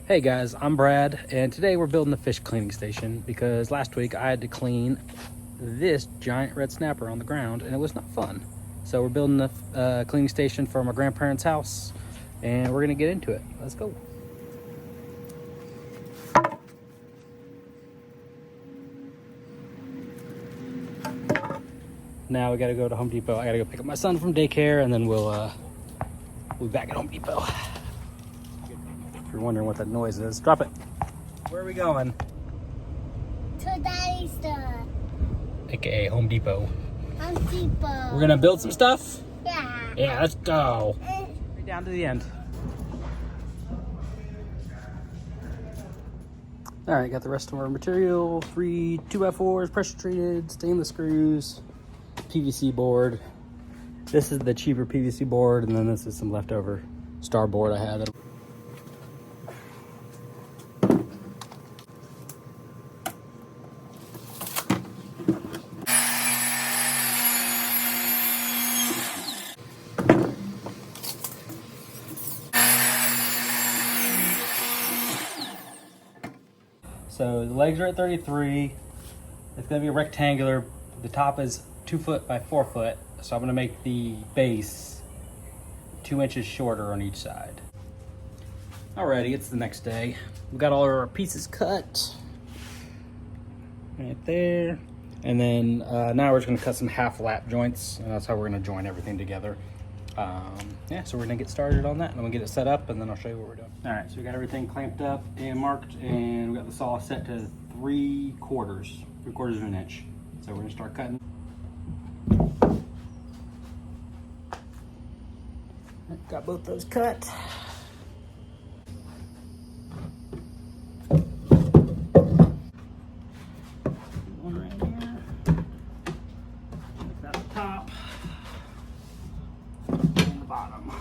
Hey guys, I'm Brad, and today we're building a fish cleaning station because last week I had to clean this giant red snapper on the ground and it was not fun. So we're building a cleaning station for my grandparents' house and we're gonna get into it. Let's go. Now we gotta go to Home Depot. I gotta go pick up my son from daycare and then we'll be back at Home Depot. If you're wondering what that noise is, drop it. Where are we going? To Daddy's store. AKA Home Depot. Home Depot. We're gonna build some stuff? Yeah. Yeah, let's go. Right down to the end. All right, got the rest of our material. 3 2x4s, pressure treated, stainless screws, PVC board. This is the cheaper PVC board, and then this is some leftover star board I had. So the legs are at 33. It's gonna be rectangular. The top is 2 foot by 4 foot. So I'm gonna make the base 2 inches shorter on each side. Alrighty, it's the next day. We got all our pieces cut right there. And then now we're just gonna cut some half lap joints. And that's how we're gonna join everything together. Yeah, so we're gonna get started on that and I'm gonna get it set up and then I'll show you what we're doing. All right, so we got everything clamped up and marked and we got the saw set to 3/4 of an inch. So we're gonna start cutting. Got both those cut. One right here. Make that the top. And the bottom.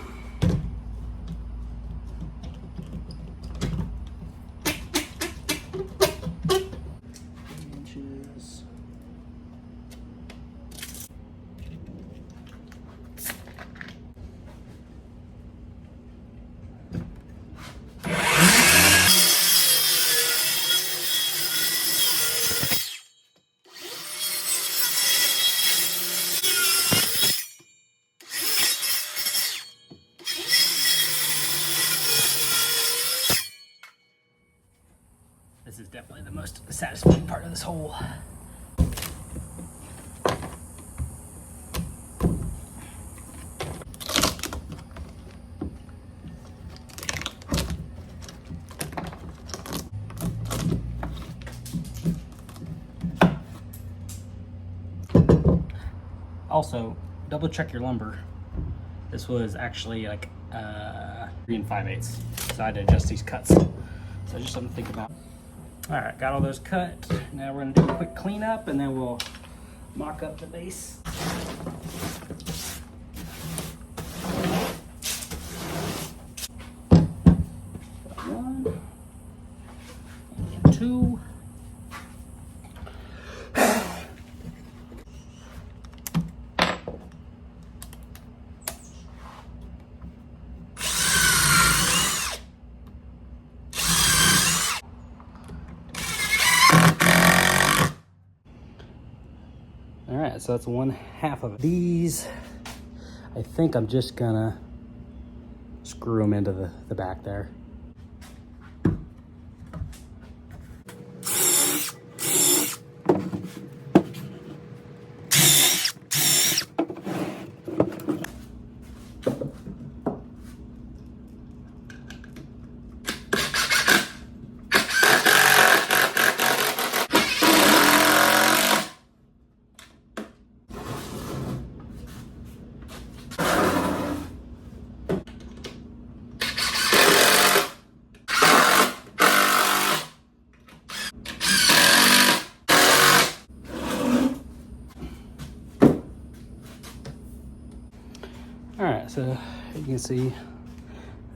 Inches. This is definitely the most satisfying part of this whole. Also, double check your lumber. This was actually like 3 5/8, so I had to adjust these cuts. So just something to think about. All right, got all those cut. Now we're gonna do a quick cleanup and then we'll mock up the base. One, and 2. All right, so that's 1/2 of it. These, I think I'm just gonna screw them into the back there. All right, so you can see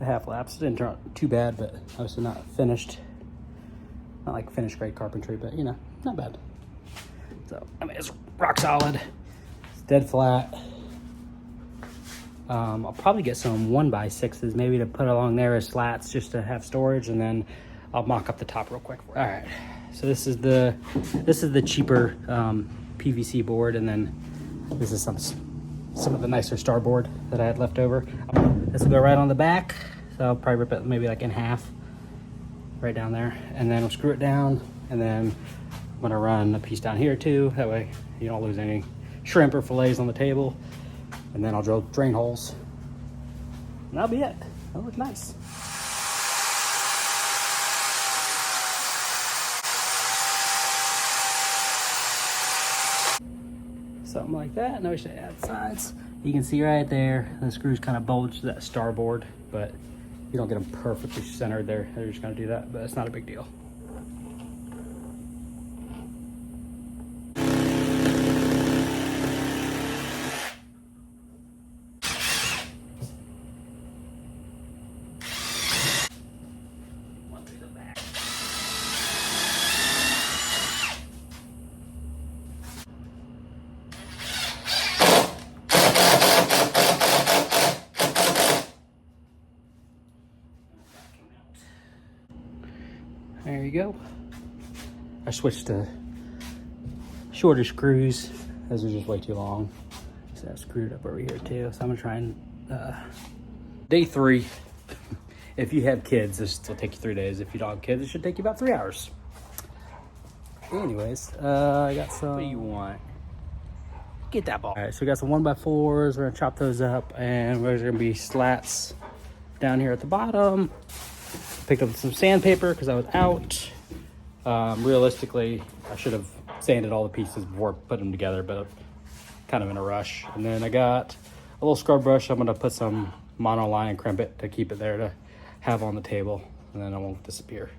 the half laps. It didn't turn out too bad, but obviously not finished. Not like finished grade carpentry, but you know, not bad. So, I mean, it's rock solid. It's dead flat. I'll probably get some 1x6s maybe to put along there as slats just to have storage, and then I'll mock up the top real quick. All right, so this is the cheaper PVC board, and then this is some of the nicer starboard that I had left over. This will go right on the back, so I'll probably rip it maybe like in half, right down there, and then we'll screw it down, and then I'm gonna run a piece down here too. That way you don't lose any shrimp or fillets on the table. And then I'll drill drain holes. And that'll be it. That'll look nice. Something like that. Now we should add sides. You can see right there, the screws kind of bulge to that starboard, but you don't get them perfectly centered there. They're just gonna do that, but it's not a big deal. There you go. I switched to shorter screws. Those are just way too long. So I screwed up over here too. So I'm gonna try and, day 3. If you have kids, this will take you 3 days. If you don't have kids, it should take you about 3 hours. Anyways, I got some, what do you want? Get that ball. All right, so we got some 1x4s. We're gonna chop those up, and there's gonna be slats down here at the bottom. Picked up some sandpaper because I was out. Realistically, I should have sanded all the pieces before putting them together, but I'm kind of in a rush. And then I got a little scrub brush. I'm gonna put some monoline and crimp it to keep it there to have on the table, and then it won't disappear.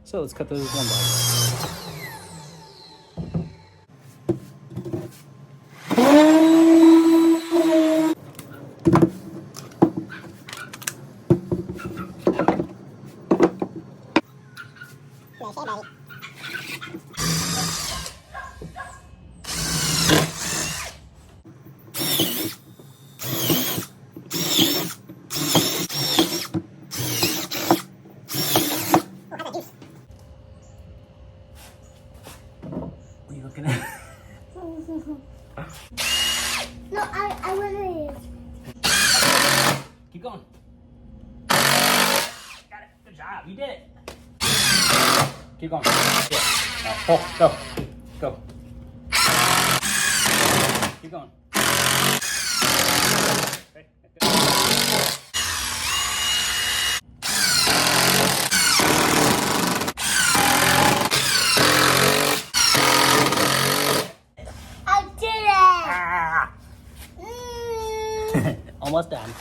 So let's cut those one by one. What are you looking at? No, I want to. Keep going. Got it. Good job. You did it. Keep going. Yeah. Oh, go. Go. Keep going. Okay. I did it. Ah. Almost done.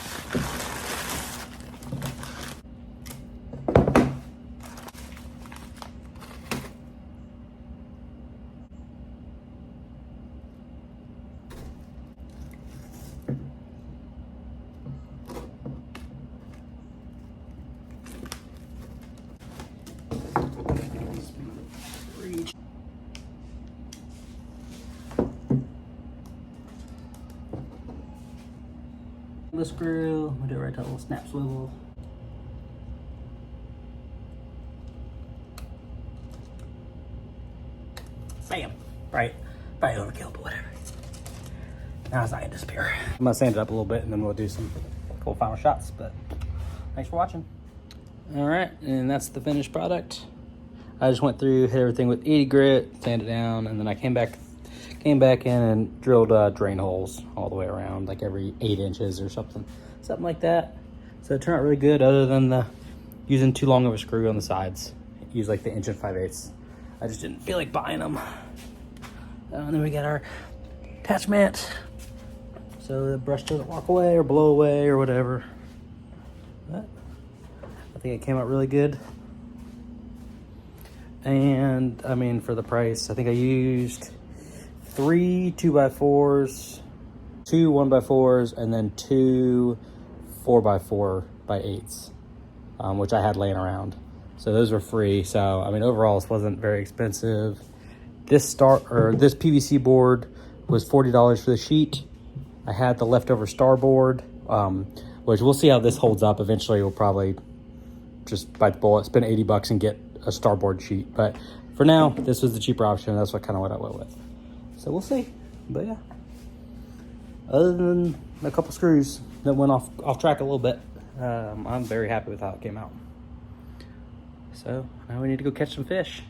The screw, we'll do it right to a little snap swivel. Bam! Right, probably overkill, but whatever. Now it's not gonna disappear. I'm gonna sand it up a little bit, and then we'll do some cool final shots. But thanks for watching. All right, and that's the finished product. I just went through, hit everything with 80 grit, sanded it down, and then I came back in and drilled drain holes all the way around, like every 8 inches or something like that. So it turned out really good, other than the using too long of a screw on the sides. Use like the 1 5/8. I just didn't feel like buying them. And then we got our attachment, so the brush doesn't walk away or blow away or whatever. But I think it came out really good. And I mean, for the price, I think I used 3 2x4s, 2 1x4s, and then 2 4x4x8s, which I had laying around. So those were free. So I mean, overall, this wasn't very expensive. This PVC board was $40 for the sheet. I had the leftover starboard which we'll see how this holds up. Eventually we'll probably just bite the bullet, spend $80 and get a starboard sheet. But for now, this was the cheaper option. That's what I went with. So we'll see. But yeah, other than a couple screws that went off track a little bit, I'm very happy with how it came out. So now we need to go catch some fish.